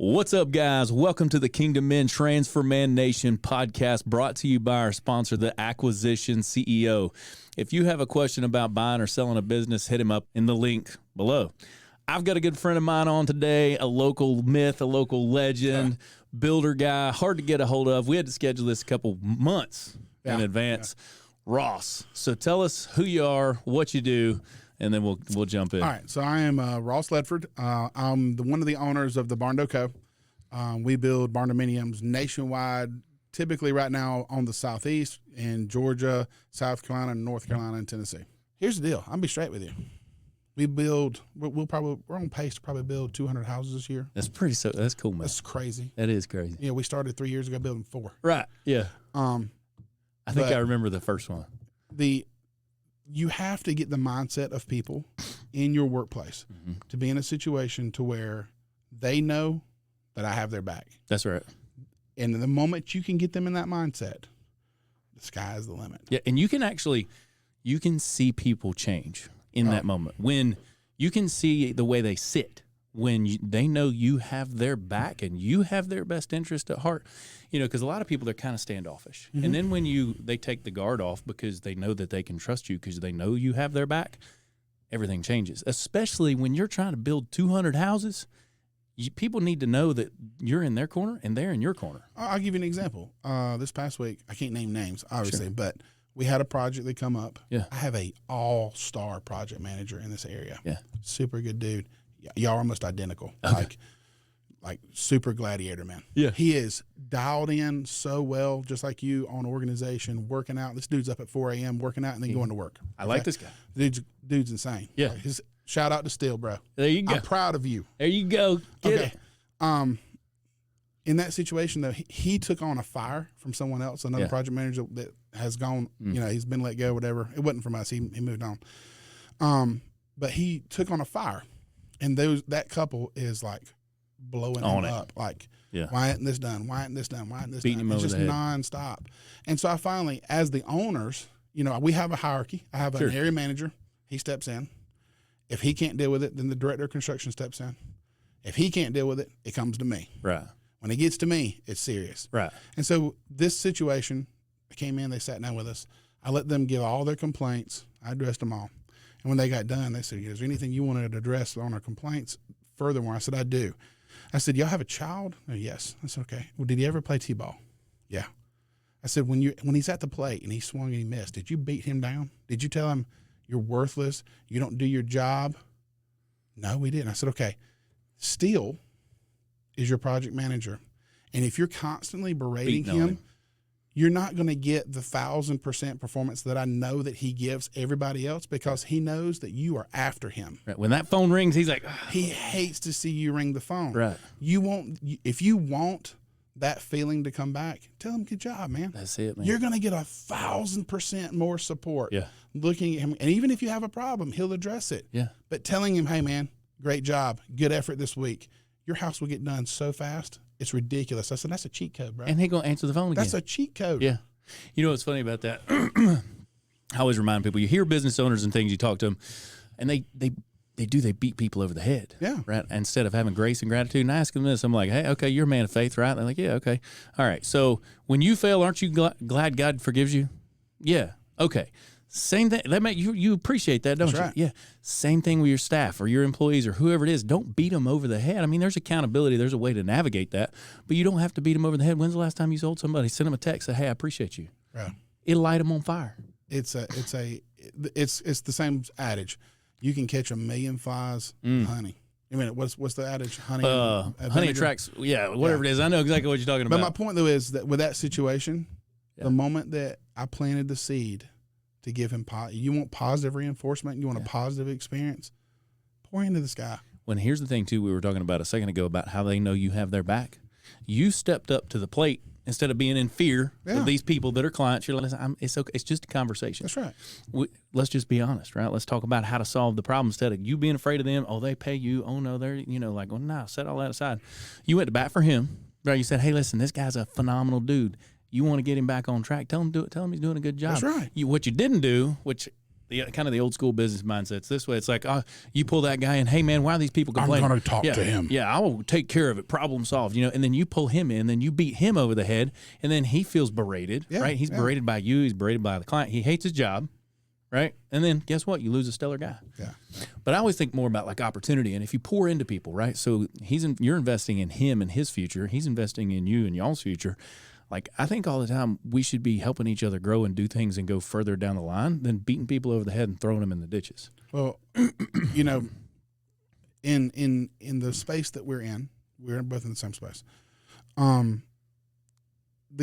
What's up, guys? Welcome to the Kingdom Men Transfer Man Nation podcast, brought to you by our sponsor, the Acquisition CEO. If you have a question about buying or selling a business, hit him up in the link below. I've got a good friend of mine on today, a local myth, a local legend, builder guy, hard to get a hold of. We had to schedule this a couple months in advance. Ross, so tell us who you are, what you do, and then we'll jump in. All right, so I am Ross Ledford. I'm one of the owners of the Barndo Co. We build barndominiums nationwide, typically right now on the southeast in Georgia, South Carolina, North Carolina, and Tennessee. Here's the deal. I'll be straight with you. We're on pace to probably build 200 houses this year. That's cool, man. That's crazy. That is crazy. Yeah, we started 3 years ago building 4. Right. Yeah. I think I remember the first one. You have to get the mindset of people in your workplace to be in a situation to where they know that I have their back. That's right. And the moment you can get them in that mindset, the sky is the limit. Yeah, and you can see people change in that moment. When you can see the way they sit, when they know you have their back and you have their best interest at heart. Because a lot of people, they're kind of standoffish. And then when they take the guard off because they know that they can trust you because they know you have their back, everything changes. Especially when you're trying to build 200 houses, people need to know that you're in their corner and they're in your corner. I'll give you an example. This past week, I can't name names, obviously, but we had a project that come up. Yeah. I have a all-star project manager in this area. Yeah. Super good dude. Y'all are almost identical. Okay. Like super gladiator, man. Yeah. He is dialed in so well, just like you, on organization, working out. This dude's up at 4 a.m. working out and then going to work. I like this guy. Dude's insane. Yeah. Shout out to Steele, bro. There you go. I'm proud of you. There you go. Get it. In that situation, though, he took on a fire from someone else, another project manager that has gone, he's been let go, whatever. It wasn't from us. He moved on. But he took on a fire. And that couple is like blowing him up. Like, why isn't this done? Why isn't this done? Why isn't this Beating done? him It's over just the head. nonstop. And so I finally, as the owners, we have a hierarchy. I have an area manager. He steps in. If he can't deal with it, then the director of construction steps in. If he can't deal with it, it comes to me. Right. When it gets to me, it's serious. Right. And so this situation, I came in, they sat down with us. I let them give all their complaints. I addressed them all. And when they got done, they said, is there anything you wanted to address on our complaints furthermore? I said, I do. I said, y'all have a child? Oh, yes. I said, okay. Well, did he ever play T-ball? Yeah. I said, when he's at the plate and he swung and he missed, did you beat him down? Did you tell him you're worthless? You don't do your job? No, we didn't. I said, okay. Steele is your project manager. And if you're constantly berating him, you're not going to get the 1,000% performance that I know that he gives everybody else because he knows that you are after him. Right. When that phone rings, he's like, he hates to see you ring the phone. Right. If you want that feeling to come back, tell him, good job, man. That's it, man. You're going to get 1,000% more support. Yeah. Looking at him. And even if you have a problem, he'll address it. Yeah. But telling him, hey, man, great job. Good effort this week. Your house will get done so fast. It's ridiculous. I said, that's a cheat code, bro. And he going to answer the phone again. That's a cheat code. Yeah. You know what's funny about that? I always remind people, you hear business owners and things, you talk to them, and they beat people over the head. Yeah. Right? Instead of having grace and gratitude. And I ask them this, I'm like, hey, okay, you're a man of faith, right? They're like, yeah, okay. All right. So when you fail, aren't you glad God forgives you? Yeah. Okay. Same thing. You appreciate that, don't you? Right. Yeah. Same thing with your staff or your employees or whoever it is. Don't beat them over the head. I mean, there's accountability. There's a way to navigate that, but you don't have to beat them over the head. When's the last time you told somebody? Send them a text. Say, hey, I appreciate you. Right. It'll light them on fire. It's the same adage. You can catch 1,000,000 flies with honey. I mean, what's the adage? Honey attracts. Yeah. Whatever it is. I know exactly what you're talking about. But my point though is that with that situation, the moment that I planted the seed to give him, you want positive reinforcement, you want a positive experience, pour into this guy. When here's the thing too, we were talking about a second ago about how they know you have their back. You stepped up to the plate instead of being in fear of these people that are clients. You're like, listen, it's okay. It's just a conversation. That's right. Let's just be honest, right? Let's talk about how to solve the problem instead of you being afraid of them. Oh, they pay you. Oh no, they're like, well, no, set all that aside. You went to bat for him, right? You said, hey, listen, this guy's a phenomenal dude. You want to get him back on track. Tell him he's doing a good job. That's right. What you didn't do, which the kind of the old school business mindset's this way. It's like, you pull that guy in, hey man, why are these people complaining? I'm going to talk to him. Yeah, I will take care of it. Problem solved. And then you pull him in, then you beat him over the head, and then he feels berated, right? He's berated by you. He's berated by the client. He hates his job, right? And then guess what? You lose a stellar guy. Yeah. But I always think more about like opportunity, and if you pour into people, right? So you're investing in him and his future. He's investing in you and y'all's future. Like, I think all the time we should be helping each other grow and do things and go further down the line than beating people over the head and throwing them in the ditches. Well, in the space that we're both in the same space. The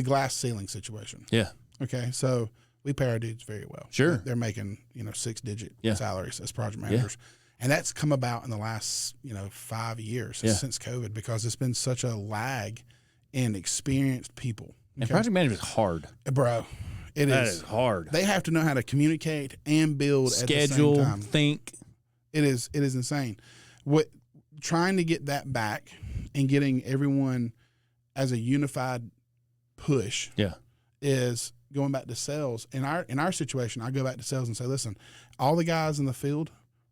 glass ceiling situation. Yeah. Okay. So we pay our dudes very well. Sure. They're making, 6-digit salaries as project managers. Yeah. And that's come about in the last, 5 years since COVID, because it's been such a lag in experienced people. Okay? And project management is hard. Bro, that is hard. They have to know how to communicate and build schedule, at the same time. Think. It is insane. Trying to get that back and getting everyone as a unified push is going back to sales. In our situation, I go back to sales and say, listen, all the guys in the field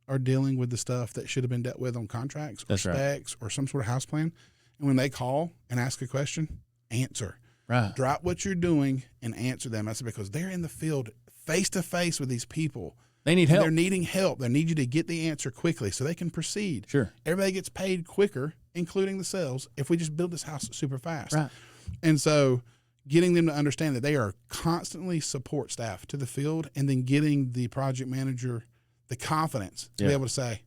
are dealing with the stuff that should have been dealt with on contracts or specs or some sort of house plan. And when they call and ask a question, answer. Right. Drop what you're doing and answer them. That's because they're in the field face to face with these people. They need help. They're needing help. They need you to get the answer quickly so they can proceed. Sure. Everybody gets paid quicker, including the sales, if we just build this house super fast. Right. And so getting them to understand that they are constantly support staff to the field, and then getting the project manager the confidence to be able to say,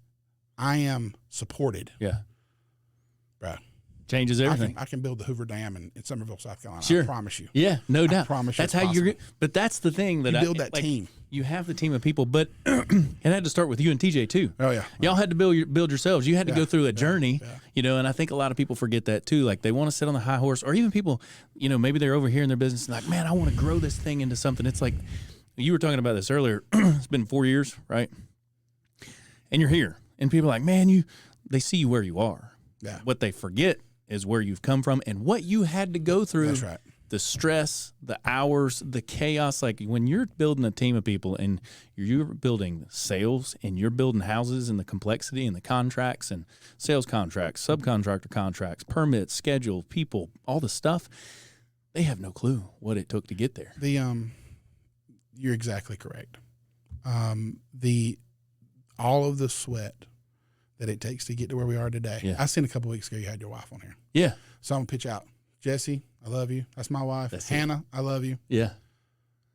I am supported. Yeah. Bro. Changes everything. I can build the Hoover Dam in Somerville, South Carolina. Sure. I promise you. Yeah, no doubt. I promise you. That's how you're. But that's the thing that you build that team. You have the team of people, but it had to start with you and TJ too. Oh yeah. Y'all had to build yourselves. You had to go through a journey, and I think a lot of people forget that too. Like they want to sit on the high horse, or even people, maybe they're over here in their business and like, man, I want to grow this thing into something. It's like you were talking about this earlier. It's been 4 years, right? And you're here, and people are like, man, they see you where you are. Yeah. What they forget is where you've come from and what you had to go through. That's right. The stress, the hours, the chaos. Like when you're building a team of people and you're building sales and you're building houses and the complexity and the contracts and sales contracts, subcontractor contracts, permits, schedule, people, all the stuff, they have no clue what it took to get there. You're exactly correct. All of the sweat that it takes to get to where we are today. Yeah. I seen a couple weeks ago you had your wife on here. Yeah. So I'm gonna pitch out. Jesse, I love you. That's my wife. That's Hannah, I love you. Yeah.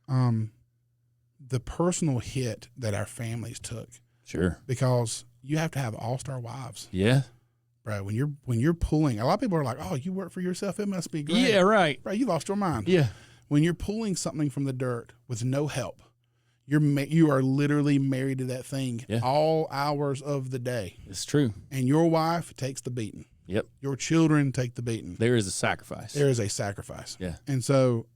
The personal hit that our families took. Sure. Because you have to have all-star wives. Yeah. Bro, when you're pulling, a lot of people are like, oh, you work for yourself, it must be great. Yeah, right. Bro, you lost your mind. Yeah. When you're pulling something from the dirt with no help, you are literally married to that thing all hours of the day. It's true. And your wife takes the beating. Yep. Your children take the beating. There is a sacrifice. There is a sacrifice. Yeah. And so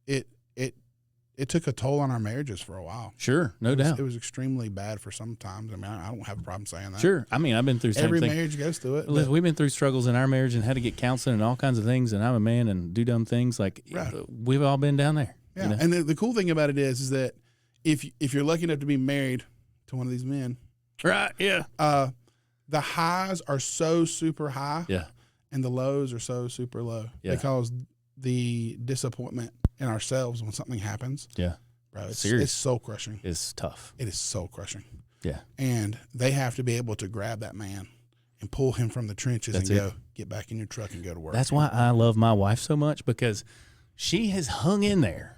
it took a toll on our marriages for a while. Sure, no doubt. It was extremely bad for some times. I mean, I don't have a problem saying that. Sure. I mean, I've been through the same every thing. marriage goes through it. We've been through struggles in our marriage and had to get counseling and all kinds of things, and I'm a man and do dumb things. Like, we've all been down there. Yeah, and the cool thing about it is that if you're lucky enough to be married to one of these men, right? Yeah. The highs are so super high, and the lows are so super low, because the disappointment in ourselves when something happens, bro, it's soul crushing. It's tough. It is soul crushing. Yeah, and they have to be able to grab that man and pull him from the trenches and go get back in your truck and go to work. That's why I love my wife so much, because she has hung in there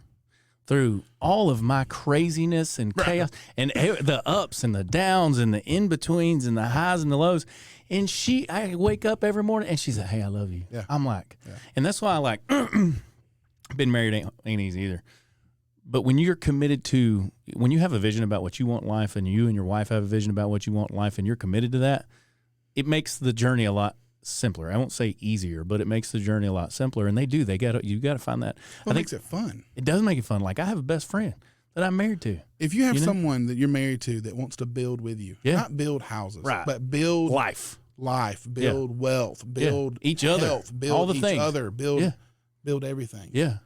through all of my craziness and chaos and the ups and the downs and the in-betweens and the highs and the lows. And I wake up every morning and she's like, hey, I love you. Yeah. I'm like, and that's why I like, being married ain't easy either. But when you're committed to, when you have a vision about what you want in life and you and your wife have a vision about what you want in life and you're committed to that, it makes the journey a lot simpler. I won't say easier, but it makes the journey a lot simpler. And you got to find that. Well, it makes it fun. It does make it fun. Like I have a best friend that I'm married to. If you have someone that you're married to that wants to build with you, not build houses, but build life, build wealth, build each other, health, build all the each things. other, build everything. Yeah.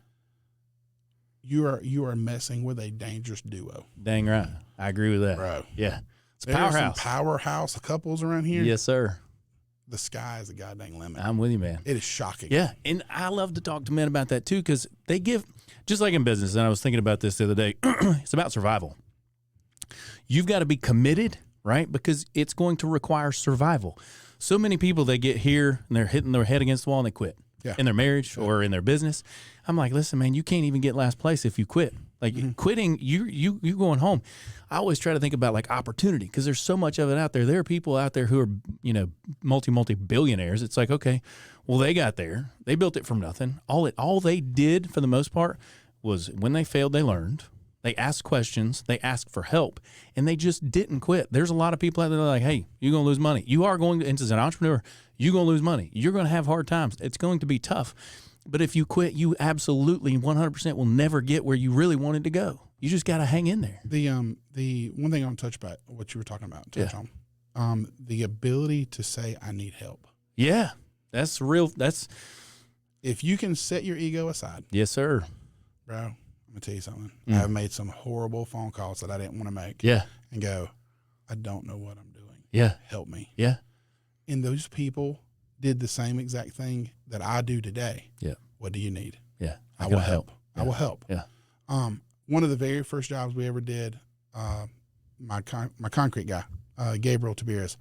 you are messing with a dangerous duo. Dang right. I agree with that. Bro. Yeah. It's a There are some powerhouse. powerhouse couples around here. Yes, sir. The sky is the goddamn limit. I'm with you, man. It is shocking. Yeah. And I love to talk to men about that too, because they give, just like in business, and I was thinking about this the other day, it's about survival. You've got to be committed, right? Because it's going to require survival. So many people, they get here and they're hitting their head against the wall and they quit. Yeah. In their marriage or in their business. I'm like, listen, man, you can't even get last place if you quit. Like quitting, you going home. I always try to think about like opportunity, because there's so much of it out there. There are people out there who are, multi billionaires. It's like, okay, well, they got there. They built it from nothing. All they did for the most part was when they failed, they learned. They asked questions. They asked for help, and they just didn't quit. There's a lot of people out there that are like, hey, you're going to lose money. You are going to, and as an entrepreneur, you're going to lose money. You're going to have hard times. It's going to be tough. But if you quit, you absolutely 100% will never get where you really wanted to go. You just got to hang in there. The one thing I want to touch about what you were talking about, on, the ability to say, I need help. Yeah, that's real. That's if you can set your ego aside. Yes, sir. Bro, I'm gonna tell you something. I've made some horrible phone calls that I didn't want to make. Yeah. And go, I don't know what I'm doing. Yeah. Help me. Yeah. And those people did the same exact thing that I do today. Yeah. What do you need? Yeah. I will help. Yeah. I will help. Yeah. One of the very first jobs we ever did, my concrete guy, Gabriel Tiberius,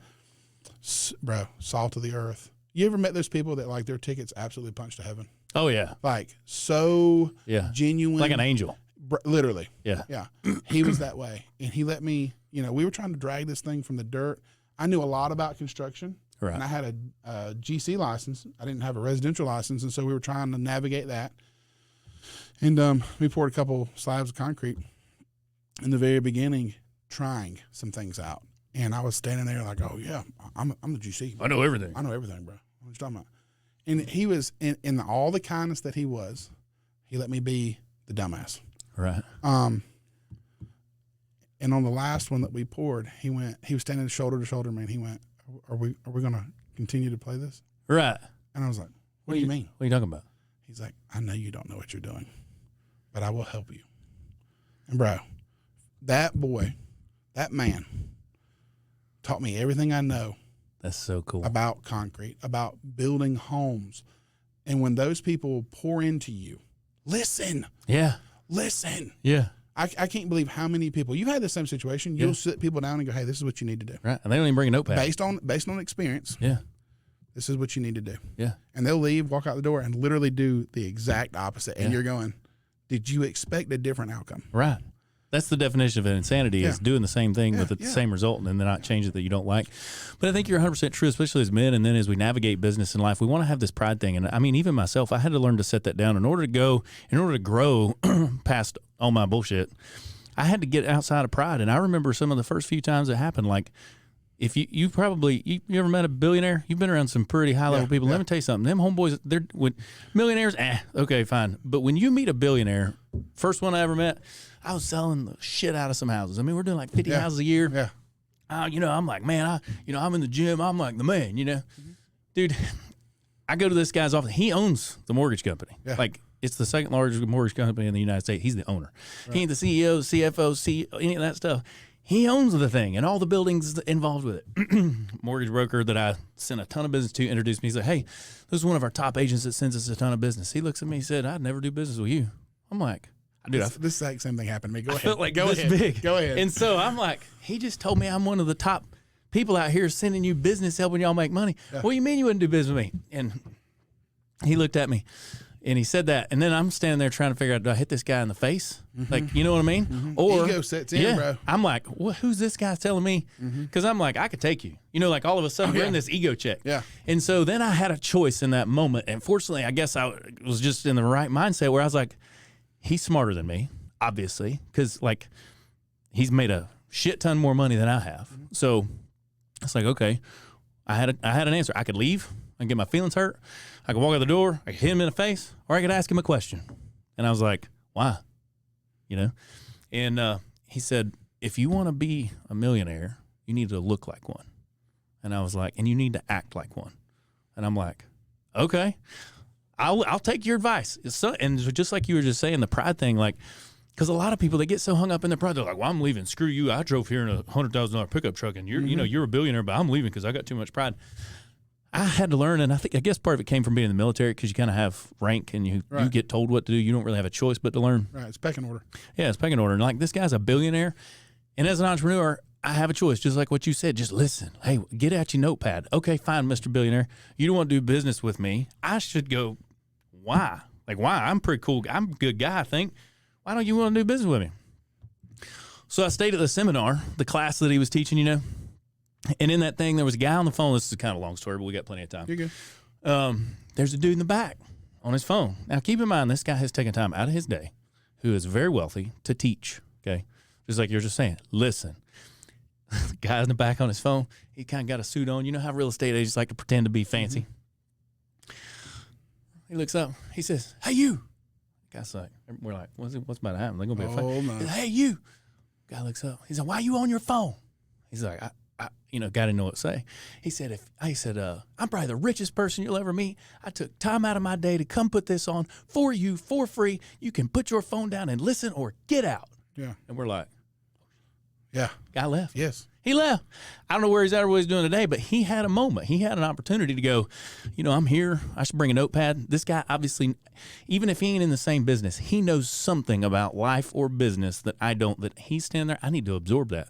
bro, salt of the earth. You ever met those people that like their tickets absolutely punched to heaven? Oh yeah. Like so genuine. Like an angel. Literally. Yeah. Yeah. He was that way. And he let me, we were trying to drag this thing from the dirt. I knew a lot about construction. Right. And I had a GC license. I didn't have a residential license. And so we were trying to navigate that. And we poured a couple slabs of concrete in the very beginning, trying some things out. And I was standing there like, oh, yeah, I'm the GC. I know everything. I know everything, bro. What are you talking about? And he was, in all the kindness that he was, he let me be the dumbass. Right. And on the last one that we poured, he was standing shoulder to shoulder, man. He went, are we going to continue to play this? Right. And I was like, what do you mean? What are you talking about? He's like, I know you don't know what you're doing, but I will help you. And bro, that boy, that man taught me everything I know. That's so cool. About concrete, about building homes. And when those people pour into you, listen. Yeah. Listen. Yeah. I can't believe how many people, you've had the same situation. You'll sit people down and go, hey, this is what you need to do. Right. And they don't even bring a notepad. Based on experience. Yeah. This is what you need to do. Yeah. And they'll leave, walk out the door, and literally do the exact opposite. And you're going, did you expect a different outcome? Right. That's the definition of insanity is doing the same thing with the same result and then not change it that you don't like. But I think you're 100% true, especially as men. And then as we navigate business and life, we want to have this pride thing. And I mean, even myself, I had to learn to set that down in order to grow past all my bullshit. I had to get outside of pride. And I remember some of the first few times it happened, like, if you ever met a billionaire? You've been around some pretty high level people. Let me tell you something. Them homeboys, they're with millionaires. Okay, fine. But when you meet a billionaire, first one I ever met, I was selling the shit out of some houses. I mean, we're doing like 50 houses a year. Yeah. I'm like, man, I'm in the gym. I'm like the man, Dude, I go to this guy's office. He owns the mortgage company. Yeah. Like, it's the second largest mortgage company in the United States. He's the owner. Right. He ain't the CEO, CFO, any of that stuff. He owns the thing and all the buildings involved with it. Mortgage broker that I sent a ton of business to introduced me. He said, hey, this is one of our top agents that sends us a ton of business. He looks at me and said, I'd never do business with you. I'm like, dude, this exact same thing happened to me. Go ahead. I felt like go ahead. Big. Go ahead. And so I'm like, he just told me I'm one of the top people out here sending you business, helping y'all make money. Yeah. What do you mean you wouldn't do business with me? And he looked at me. And he said that, and then I'm standing there trying to figure out, do I hit this guy in the face? Mm-hmm. Like, you know what I mean? Mm-hmm. Or ego sets in, bro. I'm like, who's this guy telling me? Because I'm like, I could take you. Like all of a sudden we're in this ego check. Yeah. And so then I had a choice in that moment. And fortunately, I guess I was just in the right mindset where I was like, he's smarter than me, obviously, because like he's made a shit ton more money than I have. Mm-hmm. So it's like, okay, I had an answer. I could leave and get my feelings hurt. I could walk out the door, I could hit him in the face, or I could ask him a question. And I was like, why? And he said, if you want to be a millionaire, you need to look like one. And I was like, and you need to act like one. And I'm like, okay. I'll take your advice. And just like you were just saying, the pride thing, like, because a lot of people, they get so hung up in their pride. They're like, well, I'm leaving. Screw you. I drove here in a $100,000 pickup truck, and you're a billionaire, but I'm leaving because I got too much pride. I had to learn, and I guess part of it came from being in the military, because you kind of have rank and you get told what to do. You don't really have a choice but to learn. Right, it's pecking order. Yeah, it's pecking order. And like, this guy's a billionaire, and as an entrepreneur, I have a choice, just like what you said. Just listen. Hey, get out your notepad. Okay, fine, Mr. Billionaire. You don't want to do business with me. I should go, why? Like, why? I'm pretty cool. I'm a good guy, I think. Why don't you want to do business with me? So I stayed at the seminar, the class that he was teaching, and in that thing, there was a guy on the phone. This is kind of a long story, but we got plenty of time. You're good. There's a dude in the back on his phone. Now, keep in mind, this guy has taken time out of his day, who is very wealthy, to teach, okay? Just like you're just saying, listen. The guy in the back on his phone, he kind of got a suit on. You know how real estate agents like to pretend to be fancy? Mm-hmm. He looks up. He says, hey, you. The guy's like, we're like, what's about to happen? They're going to be a fight. No. Hey, you. Guy looks up. He said, why are you on your phone? He's like, I guy didn't know what to say. He said, I'm probably the richest person you'll ever meet. I took time out of my day to come put this on for you for free. You can put your phone down and listen or get out. Yeah. And we're like, yeah. Guy left. Yes. He left. I don't know where he's at or what he's doing today, but he had a moment. He had an opportunity to go, I'm here. I should bring a notepad. This guy, obviously, even if he ain't in the same business, he knows something about life or business that I don't, that he's standing there. I need to absorb that.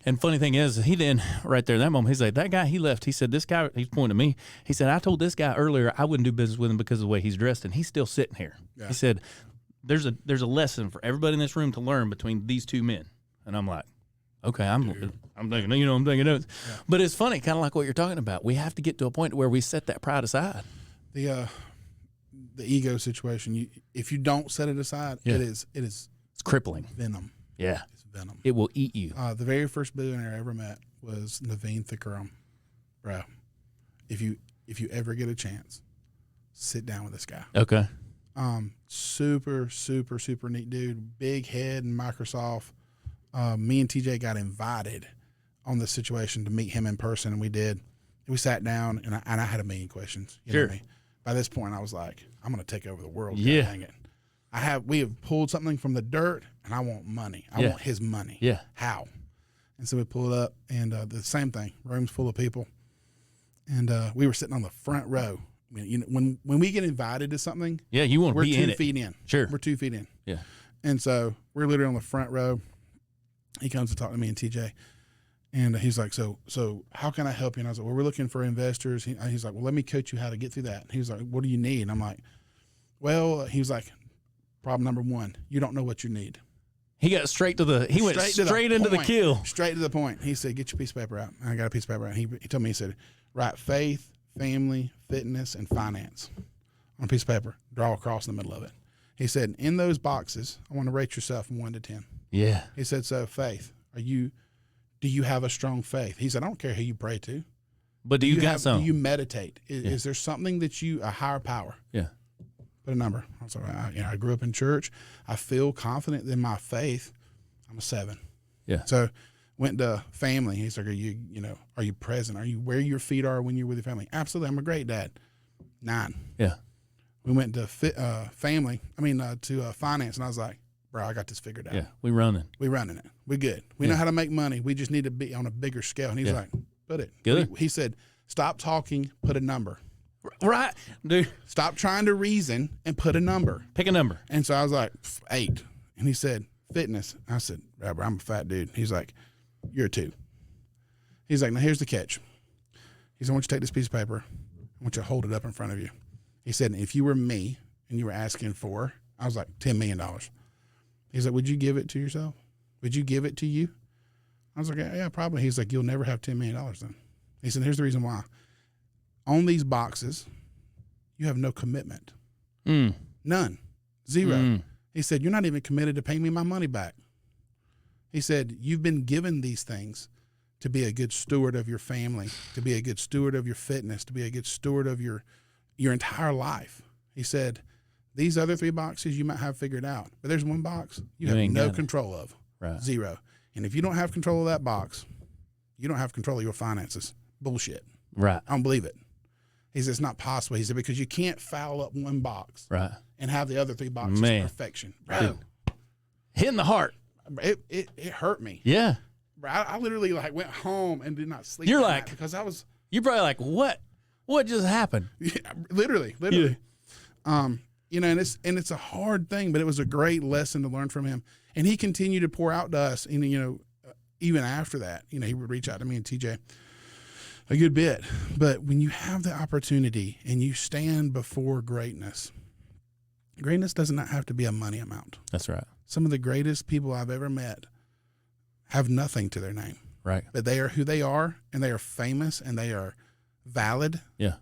And funny thing is, he then, right there, that moment, he's like, that guy, he left. He said, this guy, he's pointing to me. He said, I told this guy earlier I wouldn't do business with him because of the way he's dressed, and he's still sitting here. Yeah. He said, there's a lesson for everybody in this room to learn between these two men. And I'm like, okay, I'm thinking, I'm taking notes. Yeah. But it's funny, kind of like what you're talking about. We have to get to a point where we set that pride aside. The ego situation. If you don't set it aside, it's crippling. Venom. Yeah, it's venom. It will eat you. The very first billionaire I ever met was Naveen Thikram. Bro, if you ever get a chance, sit down with this guy. Okay. Super, super, super neat dude. Big head in Microsoft. Me and TJ got invited on this situation to meet him in person, and we did. We sat down, and I had a million questions. You know what I mean? By this point, I was like, I'm going to take over the world. Yeah. Dang it. We have pulled something from the dirt, and I want money. I want his money. Yeah. How? And so we pulled up, and the same thing. Room's full of people, and we were sitting on the front row. I mean, when we get invited to something, you want to be in it. We're 2 feet in. Sure. We're 2 feet in. Yeah. And so we're literally on the front row. He comes to talk to me and TJ, and he's like, so how can I help you? And I was like, well, we're looking for investors. He's like, well, let me coach you how to get through that. He was like, what do you need? And I'm like, well, he was like, problem number one, you don't know what you need. He got straight to the, he went straight into the kill. Straight to the point. He said, get your piece of paper out. And I got a piece of paper out. He told me, he said, write faith, family, fitness, and finance on a piece of paper. Draw a cross in the middle of it. He said, in those boxes, I want to rate yourself from 1 to 10. Yeah. He said, so faith, do you have a strong faith? He said, I don't care who you pray to. But do you got some? Do you meditate? Is there something that a higher power? Yeah. Put a number. So I grew up in church. I feel confident in my faith. I'm a 7. Yeah. So went to family. He's like, are you present? Are you where your feet are when you're with your family? Absolutely. I'm a great dad. 9. Yeah. We went to to finance, and I was like, bro, I got this figured out. Yeah, we running it. We good. We know how to make money. We just need to be on a bigger scale. And he's like, put it. Good. He said, stop talking, put a number. Right, dude. Stop trying to reason and put a number. Pick a number. And so I was like, 8. And he said, fitness. I said, bro, I'm a fat dude. He's like, you're a 2. He's like, now here's the catch. He said, I want you to take this piece of paper. I want you to hold it up in front of you. He said, if you were me and you were asking for, I was like, $10 million. He's like, would you give it to yourself? Would you give it to you? I was like, yeah, probably. He's like, you'll never have $10 million then. He said, here's the reason why. On these boxes, you have no commitment. None. 0. He said, you're not even committed to paying me my money back. He said, you've been given these things to be a good steward of your family, to be a good steward of your fitness, to be a good steward of your entire life. He said, these other 3 boxes you might have figured out, but there's one box you have no control of. Right. 0. And if you don't have control of that box, you don't have control of your finances. Bullshit. Right. I don't believe it. He said, it's not possible. He said, because you can't foul up one box right. and have the other 3 boxes perfection. Bro. Hit in the heart. It hurt me. Yeah. Bro, I literally like went home and did not sleep. You're like, because I was. You're probably like, what? What just happened? Yeah, literally. Yeah. You know, and it's a hard thing, but it was a great lesson to learn from him. And he continued to pour out to us. And, you know, even after that, you know, he would reach out to me and TJ a good bit. But when you have the opportunity and you stand before greatness does not have to be a money amount. That's right. Some of the greatest people I've ever met have nothing to their name. Right. But they are who they are, and they are famous, and they are valid. Yeah.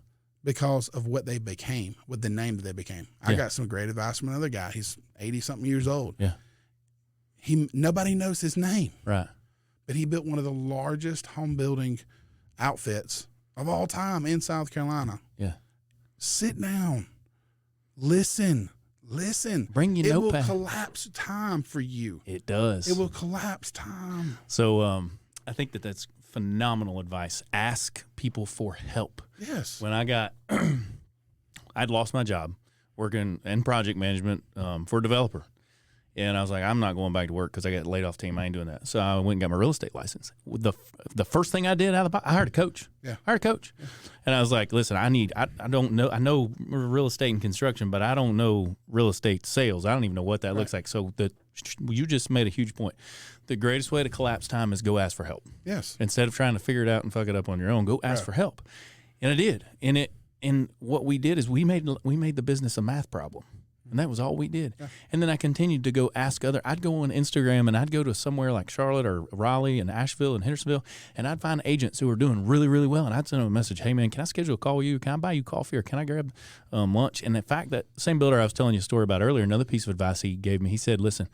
Because of what they became, with the name that they became. I got some great advice from another guy. He's 80-something years old. Yeah. Nobody knows his name. Right. But he built one of the largest home building outfits of all time in South Carolina. Yeah. Sit down. Listen. Bring your notepad. It will collapse time for you. It does. It will collapse time. So I think that's phenomenal advice. Ask people for help. Yes. When I'd lost my job working in project management for a developer. And I was like, I'm not going back to work because I got laid off team. I ain't doing that. So I went and got my real estate license. The first thing I did I hired a coach. Yeah. I hired a coach. Yeah. And I was like, listen, I don't know. I know real estate and construction, but I don't know real estate sales. I don't even know what that looks like. So you just made a huge point. The greatest way to collapse time is go ask for help. Yes. Instead of trying to figure it out and fuck it up on your own, go ask for help. And I did. And what we did is we made the business a math problem. And that was all we did. Yeah. And then I continued to go ask I'd go on Instagram and I'd go to somewhere like Charlotte or Raleigh and Asheville and Hendersonville, and I'd find agents who were doing really, really well. And I'd send them a message, hey, man, can I schedule a call with you? Can I buy you coffee or can I grab lunch? And in fact, that same builder I was telling you a story about earlier, another piece of advice he gave me, he said, listen,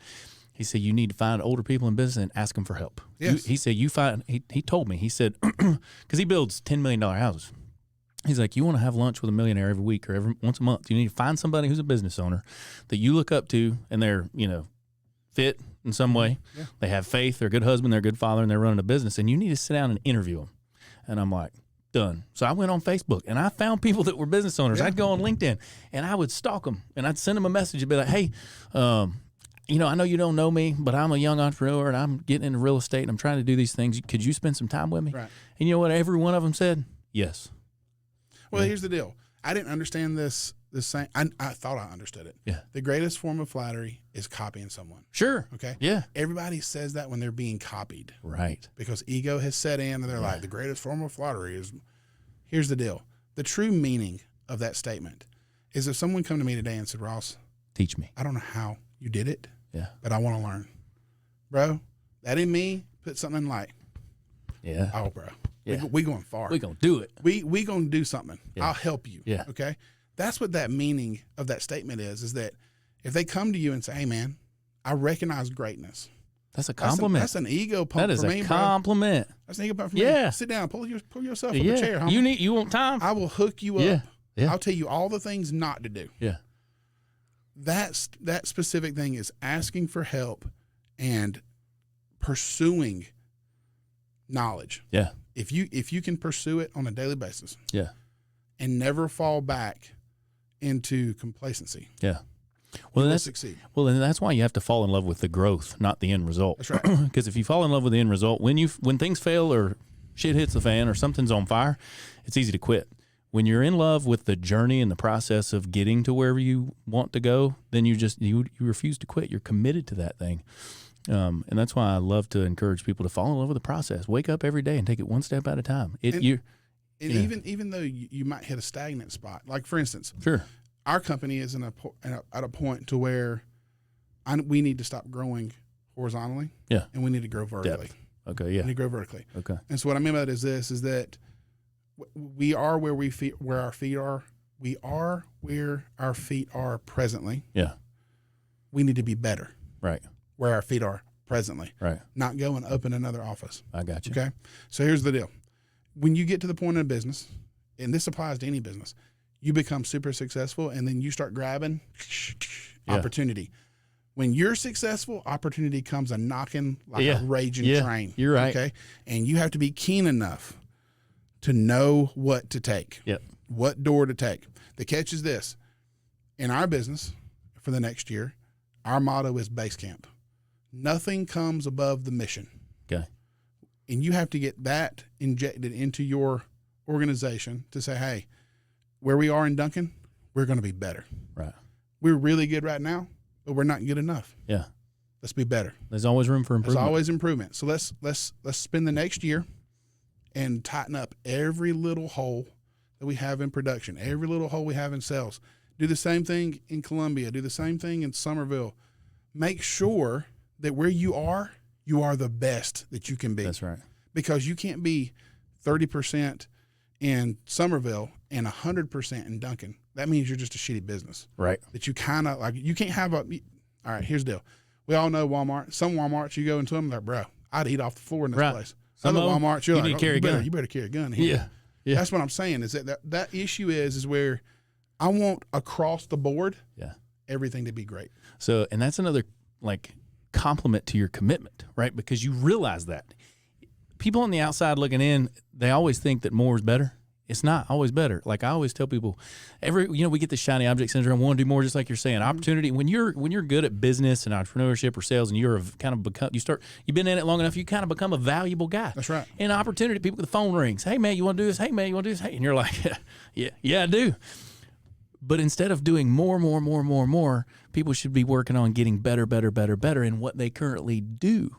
you need to find older people in business and ask them for help. Yes. He said, he told me, he said, because he builds $10 million houses. He's like, you want to have lunch with a millionaire every week or once a month. You need to find somebody who's a business owner that you look up to and they're, fit in some way. Yeah. They have faith, they're a good husband, they're a good father, and they're running a business. And you need to sit down and interview them. And I'm like, done. So I went on Facebook and I found people that were business owners. Yeah. I'd go on LinkedIn and I would stalk them and I'd send them a message and be like, hey, I know you don't know me, but I'm a young entrepreneur and I'm getting into real estate and I'm trying to do these things. Could you spend some time with me? Right. And you know what? Every one of them said, yes. Well, here's the deal. I didn't understand this same. I thought I understood it. Yeah. The greatest form of flattery is copying someone. Sure. Okay. Yeah. Everybody says that when they're being copied. Right. Because ego has set in and they're like, the greatest form of flattery is. Here's the deal. The true meaning of that statement is if someone come to me today and said, Ross, teach me. I don't know how you did it. Yeah. But I want to learn. Bro, that in me put something like, yeah. Oh, bro. Yeah. We going far. We going to do it. We going to do something. Yeah. I'll help you. Yeah. Okay. That's what that meaning of that statement is that if they come to you and say, hey, man, I recognize greatness. That's a compliment. That's an ego pump for me, bro. compliment. That's an ego pump for me. Yeah. Sit down. Pull yourself up a chair, homie. You want time? I will hook you up. Yeah. I'll tell you all the things not to do. Yeah. That specific thing is asking for help and pursuing knowledge. Yeah. If you can pursue it on a daily basis. Yeah. And never fall back into complacency. Yeah. Well, that's succeed. Well, and that's why you have to fall in love with the growth, not the end result. That's right. Because if you fall in love with the end result, when things fail or shit hits the fan or something's on fire, it's easy to quit. When you're in love with the journey and the process of getting to wherever you want to go, then you refuse to quit. You're committed to that thing. And that's why I love to encourage people to fall in love with the process. Wake up every day and take it one step at a time. Even though you might hit a stagnant spot, like for instance, sure, our company is at a point to where we need to stop growing horizontally. Yeah, and we need to grow vertically. Depth. Okay, yeah, we need to grow vertically. Okay, and so what I mean by that is that we are where our feet are. We are where our feet are presently. Yeah, we need to be better. Right. Where our feet are presently. Right. Not go and open another office. I got you. Okay. So here's the deal. When you get to the point in business, and this applies to any business, you become super successful and then you start grabbing opportunity. When you're successful, opportunity comes a knocking like a raging train. You're right. Okay. And you have to be keen enough to know what to take. Yep. what door to take. The catch is this. In our business for the next year, our motto is base camp. Nothing comes above the mission. Okay. And you have to get that injected into your organization to say, hey, where we are in Duncan, we're going to be better. Right. We're really good right now, but we're not good enough. Yeah. Let's be better. There's always room for improvement. There's always improvement. So let's spend the next year and tighten up every little hole that we have in production, every little hole we have in sales. Do the same thing in Columbia. Do the same thing in Somerville. Make sure that where you are the best that you can be. That's right. Because you can't be 30% in Somerville and 100% in Duncan. That means you're just a shitty business. Right. That you kind of like, you can't have all right, here's the deal. We all know Walmart. Some Walmarts, you go into them, like, bro, I'd eat off the floor in this place. Some other Walmarts, you're like, you better carry a gun here. Yeah. That's what I'm saying is that issue is where I want across the board everything to be great. So, and that's another like compliment to your commitment, right? Because you realize that. People on the outside looking in, they always think that more is better. It's not always better. Like I always tell people, we get the shiny object syndrome. Want to do more, just like you're saying. Opportunity. When you're good at business and entrepreneurship or sales, and you've been in it long enough, you kind of become a valuable guy. That's right. And opportunity. People, the phone rings. Hey man, you want to do this? Hey man, you want to do this? Hey, and you're like, yeah, I do. But instead of doing more, people should be working on getting better in what they currently do.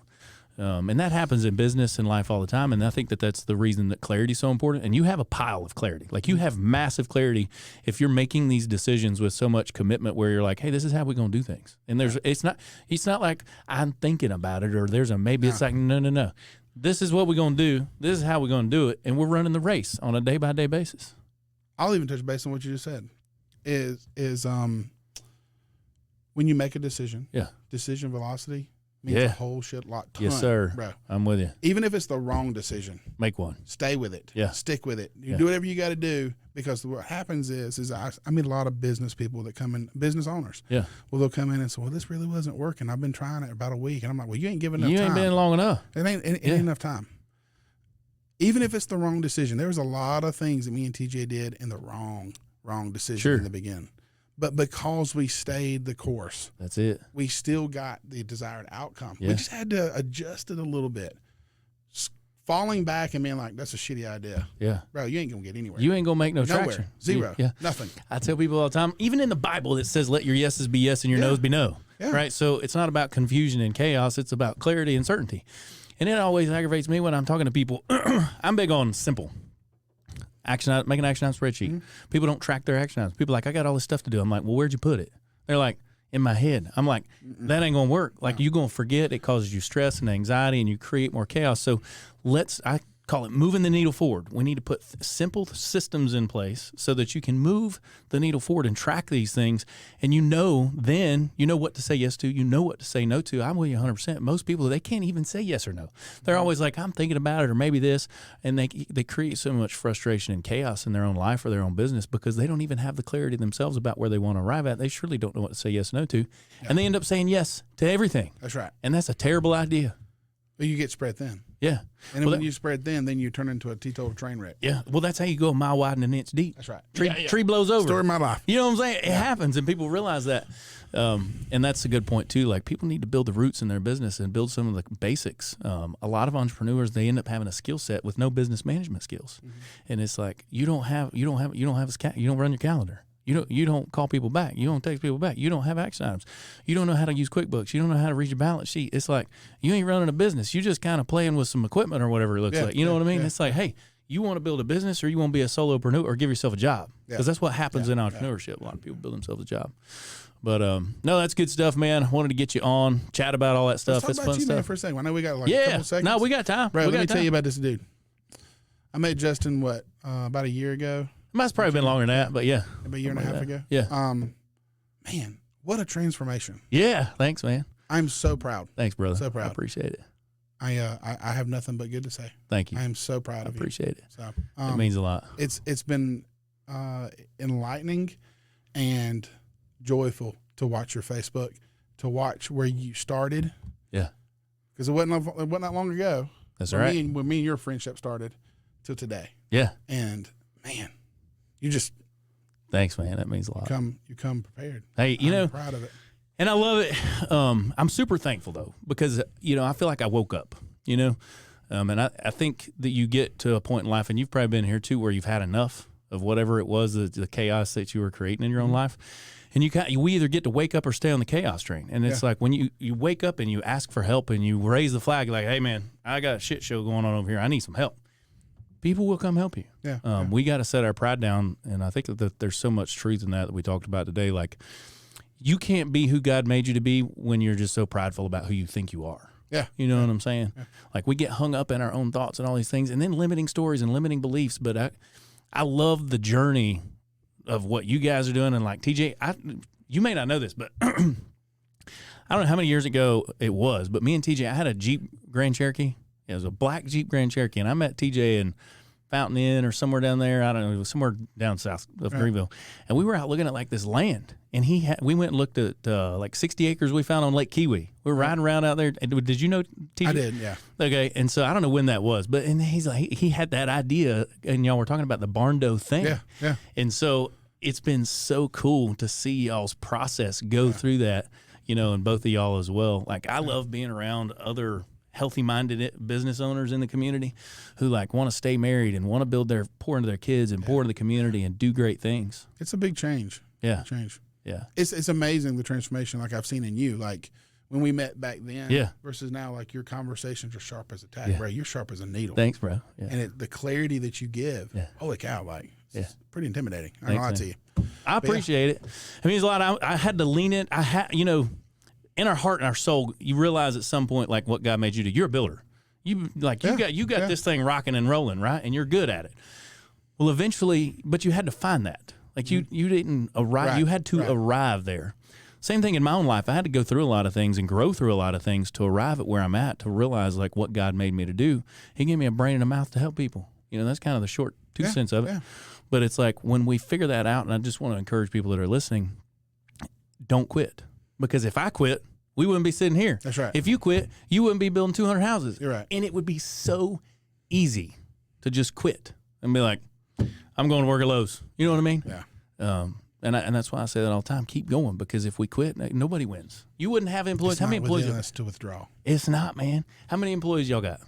And that happens in business and life all the time. And I think that's the reason that clarity is so important. And you have a pile of clarity. Like you have massive clarity if you're making these decisions with so much commitment where you're like, hey, this is how we're going to do things. And it's not like I'm thinking about it or there's a maybe. No. It's like, no. This is what we're going to do. This is how we're going to do it. And we're running the race on a day-by-day basis. I'll even touch base on what you just said. Is when you make a decision, decision velocity means a whole shit lot. Yes, sir. Bro. I'm with you. Even if it's the wrong decision, make one. Stay with it. Yeah. Stick with it. You do whatever you got to do, because what happens is I meet a lot of business people that come in, business owners. Yeah. Well, they'll come in and say, well, this really wasn't working. I've been trying it about a week. And I'm like, well, you ain't giving enough time. You ain't been long enough. It ain't enough time. Even if it's the wrong decision, there was a lot of things that me and TJ did in the wrong decision in the beginning. But because we stayed the course, that's it. We still got the desired outcome. Yeah. We just had to adjust it a little bit. Falling back and being like, that's a shitty idea. Yeah. Bro, you ain't going to get anywhere. You ain't going to make no Nowhere. traction. Zero. Yeah. Nothing. I tell people all the time, even in the Bible, it says, let your yeses be yes and your no's be no. Yeah. Right? So it's not about confusion and chaos. It's about clarity and certainty. And it always aggravates me when I'm talking to people. I'm big on simple. Make an action item spreadsheet. Mm-hmm. People don't track their action items. People are like, I got all this stuff to do. I'm like, well, where'd you put it? They're like, in my head. I'm like, that ain't going to work. Like, you're going to forget. It causes you stress and anxiety, and you create more chaos. So I call it moving the needle forward. We need to put simple systems in place so that you can move the needle forward and track these things. And then you know what to say yes to. You know what to say no to. I'm with you 100%. Most people, they can't even say yes or no. They're always like, I'm thinking about it, or maybe this. And they create so much frustration and chaos in their own life or their own business because they don't even have the clarity themselves about where they want to arrive at. They surely don't know what to say yes or no to. Yeah. And they end up saying yes to everything. That's right. And that's a terrible idea. But you get spread thin. Yeah. And then when you spread thin, then you turn into a teetotal train wreck. Yeah. Well, that's how you go a mile wide and an inch deep. That's right. Tree blows over. Story of my life. You know what I'm saying? It happens, and people realize that. And that's a good point, too. Like, people need to build the roots in their business and build some of the basics. A lot of entrepreneurs, they end up having a skill set with no business management skills. Mm-hmm. And it's like, you don't run your calendar. You don't call people back. You don't text people back. You don't have action items. You don't know how to use QuickBooks. You don't know how to read your balance sheet. It's like, you ain't running a business. You just kind of playing with some equipment or whatever it looks like. You know what I mean? It's like, hey, you want to build a business or you want to be a solopreneur or give yourself a job? Because that's what happens in entrepreneurship. A lot of people build themselves a job. But no, that's good stuff, man. I wanted to get you on, chat about all that stuff. It's fun stuff. Man, for a second. I know we got a couple seconds. No, we got time. Right, let me tell you about this dude. I met Justin, about a year ago. Must probably been longer than that, but yeah. About a year and a half ago. Yeah. Man, what a transformation. Yeah. Thanks, man. I'm so proud. Thanks, brother. So proud. I appreciate it. I have nothing but good to say. Thank you. I am so proud of you. I appreciate it. So it means a lot. It's been enlightening and joyful to watch your Facebook, to watch where you started. Yeah. Because it wasn't that long ago. That's right. When me and your friendship started till today. Yeah. And man, you just thanks, man. That means a lot. You come prepared. Hey, I'm proud of it. And I love it. I'm super thankful though, because I feel like I woke up. And I think that you get to a point in life, and you've probably been here too, where you've had enough of whatever it was, the chaos that you were creating in your own life. And we either get to wake up or stay on the chaos train. And it's like when you wake up and you ask for help and you raise the flag, like, hey man, I got a shit show going on over here. I need some help. People will come help you. Yeah. We got to set our pride down. And I think that there's so much truth in that we talked about today. Like, you can't be who God made you to be when you're just so prideful about who you think you are. Yeah. You know what I'm saying? Yeah. Like, we get hung up in our own thoughts and all these things, and then limiting stories and limiting beliefs. But I love the journey of what you guys are doing. And like, TJ, you may not know this, but I don't know how many years ago it was, but me and TJ, I had a Jeep Grand Cherokee. It was a black Jeep Grand Cherokee, and I met TJ in Fountain Inn or somewhere down there. I don't know. It was somewhere down south of Greenville. And we were out looking at like this land, and we went and looked at like 60 acres we found on Lake Kiwi. We were riding around out there. Did you know TJ? I did, yeah. Okay. And so I don't know when that was, but and he's like, he had that idea, and y'all were talking about the Barndo thing. Yeah, yeah. And so it's been so cool to see y'all's process go through that, and both of y'all as well. Like, I love being around other healthy-minded business owners in the community who like want to stay married and want to pour into their kids and pour into the community and do great things. It's a big change. Yeah. Change. Yeah. It's amazing the transformation like I've seen in you. Like when we met back then versus now, like your conversations are sharp as a tack, bro. You're sharp as a needle. Thanks, bro. Yeah. And the clarity that you give, holy cow, like it's pretty intimidating. I don't lie to you. I appreciate it. It means a lot. I had to lean in. In our heart and our soul, you realize at some point, like what God made you do. You're a builder. You got this thing rocking and rolling, right? And you're good at it. Well, eventually, but you had to find that. Like you didn't arrive. Right. You had to arrive there. Same thing in my own life. I had to go through a lot of things and grow through a lot of things to arrive at where I'm at, to realize like what God made me to do. He gave me a brain and a mouth to help people. That's kind of the short 2 cents of it. Yeah. But it's like when we figure that out, and I just want to encourage people that are listening, don't quit. Because if I quit, we wouldn't be sitting here. That's right. If you quit, you wouldn't be building 200 houses. You're right. And it would be so easy to just quit and be like, I'm going to work at Lowe's. You know what I mean? Yeah. And that's why I say that all the time. Keep going, because if we quit, nobody wins. You wouldn't have employees. How many employees? It's to withdraw. It's not, man. How many employees y'all got?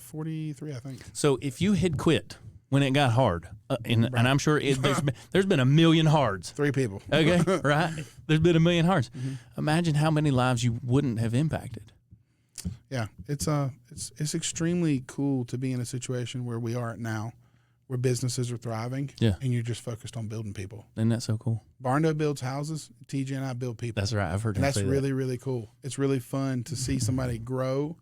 43, I think. So if you had quit when it got hard, and I'm sure there's been a million hards. 3 people. Okay, right? There's been a million hards. Mm-hmm. Imagine how many lives you wouldn't have impacted. Yeah, it's extremely cool to be in a situation where we are now, where businesses are thriving, and you're just focused on building people. Isn't that so cool? Barndo builds houses. TJ and I build people. That's right. I've heard and him that's say really, that. really cool. It's really fun to see somebody grow.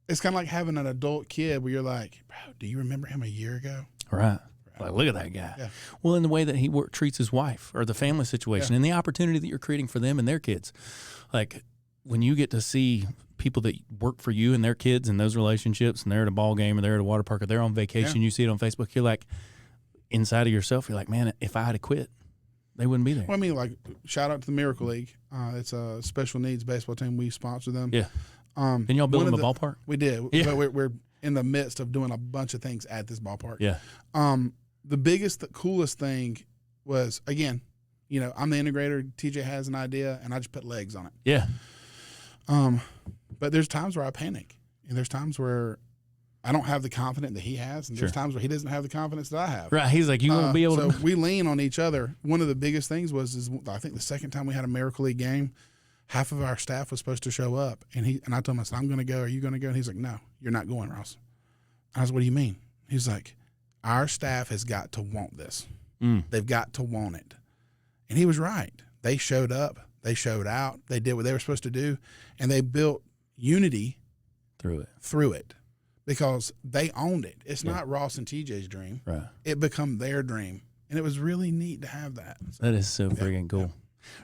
It's kind of like having an adult kid where you're like, bro, do you remember him a year ago? Right. Like, look at that guy. Yeah. Well, in the way that he treats his wife, or the family situation, and the opportunity that you're creating for them and their kids. Like, when you get to see people that work for you and their kids and those relationships, and they're at a ball game or they're at a water park or they're on vacation, you see it on Facebook, you're like, inside of yourself, you're like, man, if I had to quit, they wouldn't be there. Well, I mean, like, shout out to the Miracle League. It's a special needs baseball team. We sponsor them. Yeah. Didn't y'all build them a ballpark? We did. Yeah. But we're in the midst of doing a bunch of things at this ballpark. Yeah. The coolest thing was, again, I'm the integrator. TJ has an idea, and I just put legs on it. Yeah. But there's times where I panic, and there's times where I don't have the confidence that he has, and there's times where he doesn't have the confidence that I have. Right. He's like, you won't be able to. So we lean on each other. One of the biggest things was I think the second time we had a Miracle League game, half of our staff was supposed to show up, and I told him, I said, I'm going to go. Are you going to go? And he's like, no, you're not going, Ross. I was, what do you mean? He's like, our staff has got to want this. They've got to want it. And he was right. They showed up. They showed out. They did what they were supposed to do, and they built unity through it because they owned it. It's not Ross and TJ's dream. Right. It become their dream, and it was really neat to have that. That is so freaking cool. Yeah.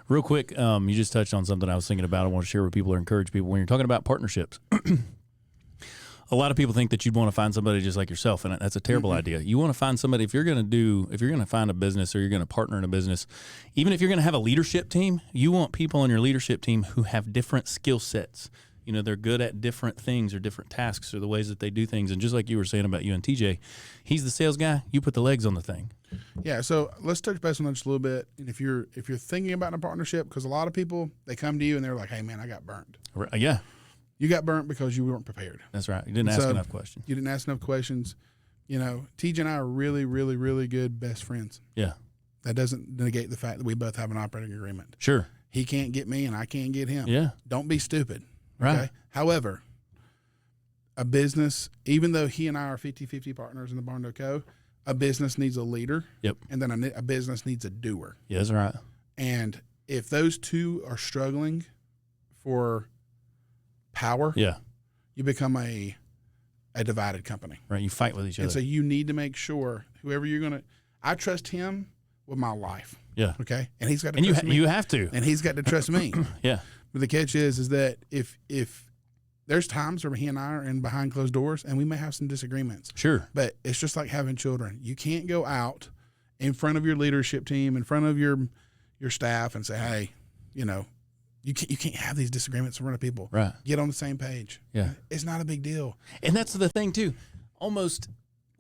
Real quick, you just touched on something I was thinking about. I want to share with people or encourage people when you're talking about partnerships. A lot of people think that you'd want to find somebody just like yourself, and that's a terrible idea. You want to find somebody, if you're going to find a business or you're going to partner in a business, even if you're going to have a leadership team, you want people on your leadership team who have different skill sets. You know, they're good at different things or different tasks or the ways that they do things. And just like you were saying about you and TJ, he's the sales guy. You put the legs on the thing. Yeah. So let's touch base on that just a little bit. And if you're thinking about a partnership, because a lot of people, they come to you and they're like, hey, man, I got burned. Yeah. You got burnt because you weren't prepared. That's right. You didn't ask enough questions. You didn't ask enough questions. You know, TJ and I are really, really, really good best friends. Yeah. That doesn't negate the fact that we both have an operating agreement. Sure. He can't get me and I can't get him. Yeah. Don't be stupid. Right. Okay? However, a business, even though he and I are 50-50 partners in the Barndo Co., a business needs a leader. Yep. And then a business needs a doer. Yeah, that's right. And if those two are struggling for power, yeah, you become a divided company. Right. You fight with each other. And so you need to make sure whoever you're going to, I trust him with my life. Yeah. Okay. And he's got to trust me. You have to. And he's got to trust me. Yeah. But the catch is that if there's times where he and I are in behind closed doors and we may have some disagreements. Sure. But it's just like having children. You can't go out in front of your leadership team, in front of your staff and say, hey, you know, you can't have these disagreements in front of people. Right. Get on the same page. Yeah. It's not a big deal. And that's the thing too. Almost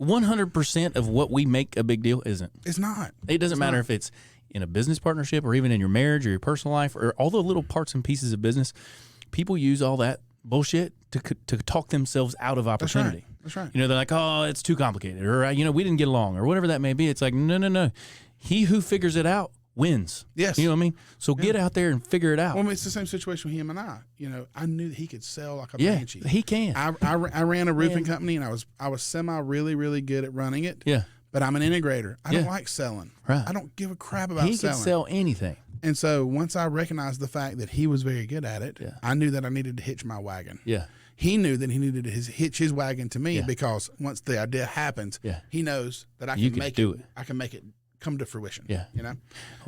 100% of what we make a big deal isn't. It's not. It doesn't matter if it's in a business partnership or even in your marriage or your personal life or all the little parts and pieces of business. People use all that bullshit to talk themselves out of opportunity. That's right. You know, they're like, oh, it's too complicated, or, you know, we didn't get along, or whatever that may be. It's like, no. He who figures it out wins. Yes. You know what I mean? So get out there and figure it out. Well, it's the same situation with him and I. You know, I knew that he could sell like a banshee. He can. I ran a roofing company, and I was semi really, really good at running it. Yeah. But I'm an integrator. I don't like selling. Right. I don't give a crap about he selling. He can sell anything. And so once I recognized the fact that he was very good at it, I knew that I needed to hitch my wagon. Yeah. He knew that he needed to hitch his wagon to me because once the idea happens, he knows that I can make it. I can make it come to fruition. Yeah. You know?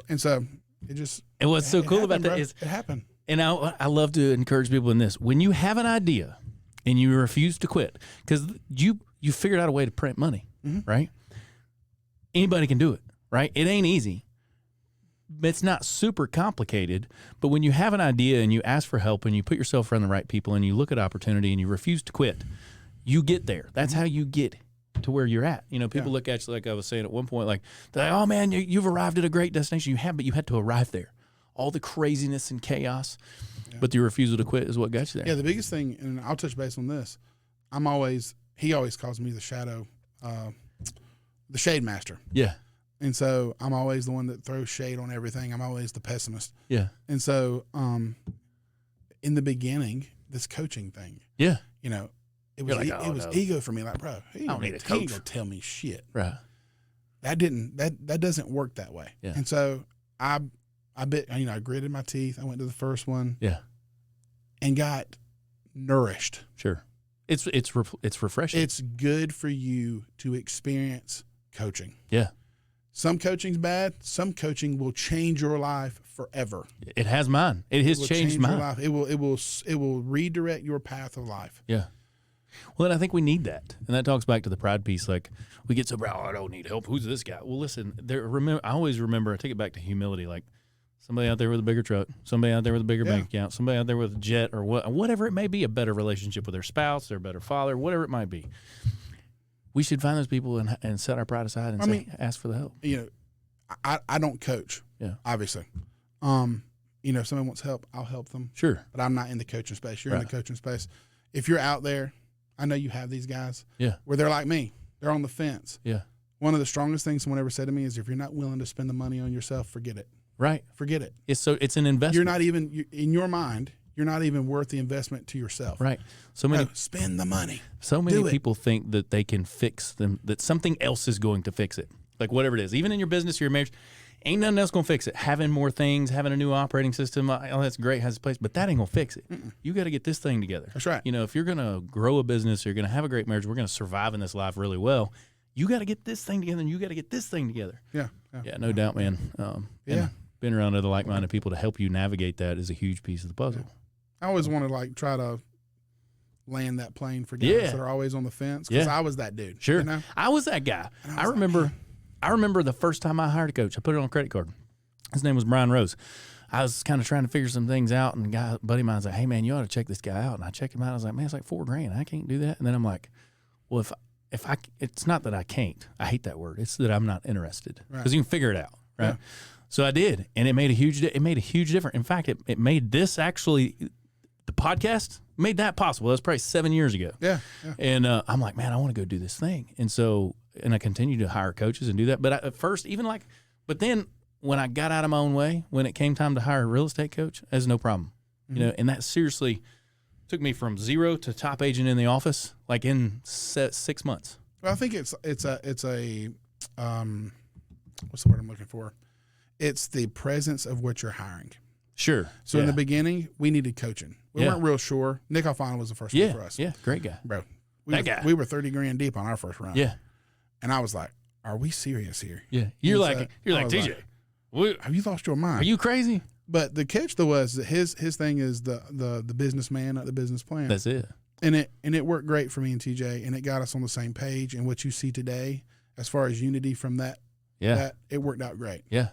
And so it just. And what's so cool about that is it happened. And I love to encourage people in this. When you have an idea and you refuse to quit, because you figured out a way to print money, right? Anybody can do it, right? It ain't easy. It's not super complicated, but when you have an idea and you ask for help and you put yourself around the right people and you look at opportunity and you refuse to quit, you get there. That's how you get to where you're at. You know, people look at you like I was saying at one point, like, they're like, oh man, you've arrived at a great destination. You have, but you had to arrive there. All the craziness and chaos, but your refusal to quit is what got you there. Yeah, the biggest thing, and I'll touch base on this. He always calls me the shade master. Yeah. And so I'm always the one that throws shade on everything. I'm always the pessimist. Yeah. And so in the beginning, this coaching thing. Yeah. You know, it was ego for me. Like, bro, he ain't gonna tell me shit. Right. That doesn't work that way. Yeah. And so I gritted my teeth. I went to the first one. Yeah. And got nourished. Sure. It's refreshing. It's good for you to experience coaching. Yeah. Some coaching's bad. Some coaching will change your life forever. It has mine. It has changed mine. Life. It will redirect your path of life. Yeah. Well, and I think we need that, and that talks back to the pride piece. Like, we get so proud. Oh, I don't need help. Who's this guy? Well, listen. I always remember. I take it back to humility. Like, somebody out there with a bigger truck, somebody out there with a bigger bank account, somebody out there with a jet, or whatever it may be, a better relationship with their spouse, their better father, whatever it might be. We should find those people and set our pride aside and ask for the help. You know, I don't coach. Yeah. Obviously. You know, if somebody wants help, I'll help them. Sure. But I'm not in the coaching space. You're in the coaching space. If you're out there, I know you have these guys. Yeah. Where they're like me. They're on the fence. Yeah. One of the strongest things someone ever said to me is, if you're not willing to spend the money on yourself, forget it. Right. Forget it. It's an investment. You're not even, in your mind, you're not even worth the investment to yourself. Right. Spend the money. So many people think that they can fix them, that something else is going to fix it. Like whatever it is, even in your business or your marriage, ain't nothing else going to fix it. Having more things, having a new operating system, oh, that's great, has its place, but that ain't going to fix it. You got to get this thing together. That's right. You know, if you're going to grow a business, you're going to have a great marriage, we're going to survive in this life really well, you got to get this thing together, and you got to get this thing together. Yeah. Yeah, no doubt, man. Being around other like-minded people to help you navigate that is a huge piece of the puzzle. Yeah. I always want to try to land that plane for guys that are always on the fence, because I was that dude. Sure. You know? I was that guy. I remember the first time I hired a coach, I put it on a credit card. His name was Brian Rose. I was kind of trying to figure some things out, and a buddy of mine was like, hey, man, you ought to check this guy out. And I checked him out. I was like, man, it's like $4,000. I can't do that. And then I'm like, well, if I, it's not that I can't. I hate that word. It's that I'm not interested, because you can figure it out, right? Yeah. So I did, and it made a huge difference. In fact, it made this actually, the podcast made that possible. That was probably 7 years ago. Yeah. And I'm like, man, I want to go do this thing. And so, and I continue to hire coaches and do that. But at first, but then when I got out of my own way, when it came time to hire a real estate coach, that's no problem. Mm-hmm. You know, and that seriously took me from 0 to top agent in the office, like in 6 months. Well, I think it's a what's the word I'm looking for? It's the presence of what you're hiring. Sure. So in the beginning, we needed coaching. We weren't real sure. Nick Alfano was the first one for us. Yeah, great guy. Bro, we were 30 grand deep on our first round. Yeah. And I was like, are we serious here? Yeah. You're like TJ, have you lost your mind? Are you crazy? But the catch though was that his thing is the businessman, not the business plan. That's it. And it worked great for me and TJ, and it got us on the same page. And what you see today, as far as unity from that, it worked out great. Yeah.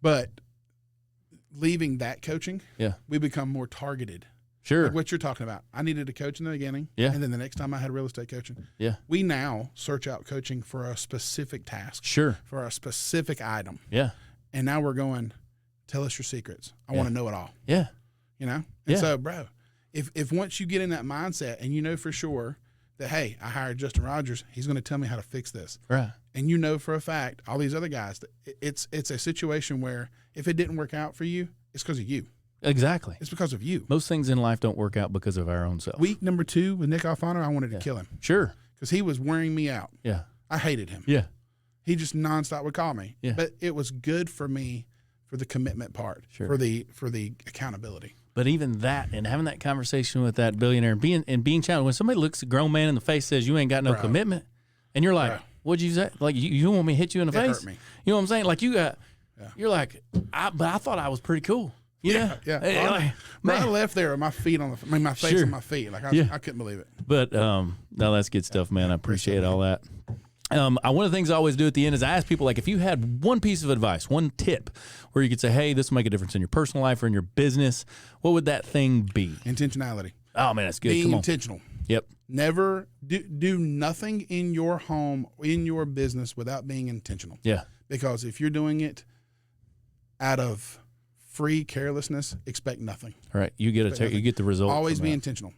But leaving that coaching, we become more targeted. Sure. Like what you're talking about. I needed a coach in the beginning. Yeah. And then the next time I had real estate coaching. Yeah. We now search out coaching for a specific task. Sure. For a specific item. Yeah. And now we're going, tell us your secrets. I want to know it all. Yeah. You know? And so, bro, if once you get in that mindset and you know for sure that, hey, I hired Justin Rogers, he's going to tell me how to fix this. Right. And you know for a fact, all these other guys, it's a situation where if it didn't work out for you, it's because of you. Exactly. It's because of you. Most things in life don't work out because of our own self. Week number 2 with Nick Alfano, I wanted to kill him. Sure. Because he was wearing me out. Yeah. I hated him. Yeah. He just nonstop would call me. Yeah. But it was good for me for the commitment part, for the accountability. But even that, and having that conversation with that billionaire, and being challenged, when somebody looks a grown man in the face, says you ain't got no commitment, and you're like, what'd you say? Like you want me to hit you in the face? Hurt me. You know what I'm saying? Like you're like, but I thought I was pretty cool. Yeah. When I left there, my feet my face on my feet, like I couldn't believe it. But no, that's good stuff, man. I appreciate all that. One of the things I always do at the end is I ask people, like, if you had one piece of advice, one tip where you could say, hey, this will make a difference in your personal life or in your business, what would that thing be? Intentionality. Oh, man, that's good. Being Come on. intentional. Yep. Never do nothing in your home, in your business without being intentional. Yeah. Because if you're doing it out of free carelessness, expect nothing. All right. You get the result. Always be intentional.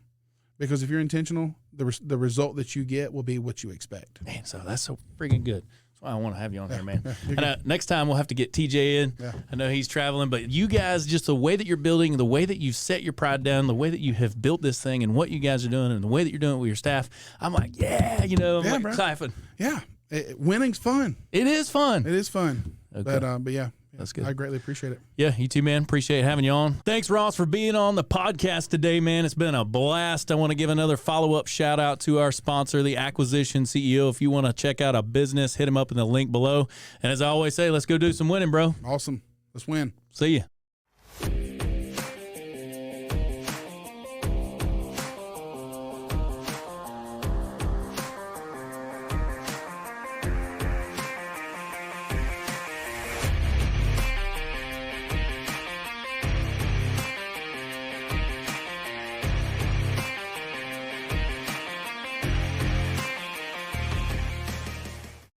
Because if you're intentional, the result that you get will be what you expect. Man, so that's so freaking good. That's why I want to have you on here, man. And next time we'll have to get TJ in. Yeah. I know he's traveling, but you guys, just the way that you're building, the way that you set your pride down, the way that you have built this thing and what you guys are doing and the way that you're doing it with your staff, I'm like, I'm like clapping. Yeah. Winning's fun. It is fun. It is fun. Okay. But yeah. That's good. I greatly appreciate it. Yeah, you too, man. Appreciate having you on. Thanks, Ross, for being on the podcast today, man. It's been a blast. I want to give another follow-up shout-out to our sponsor, the Acquisition CEO. If you want to check out a business, hit him up in the link below. And as I always say, let's go do some winning, bro. Awesome. Let's win. See ya.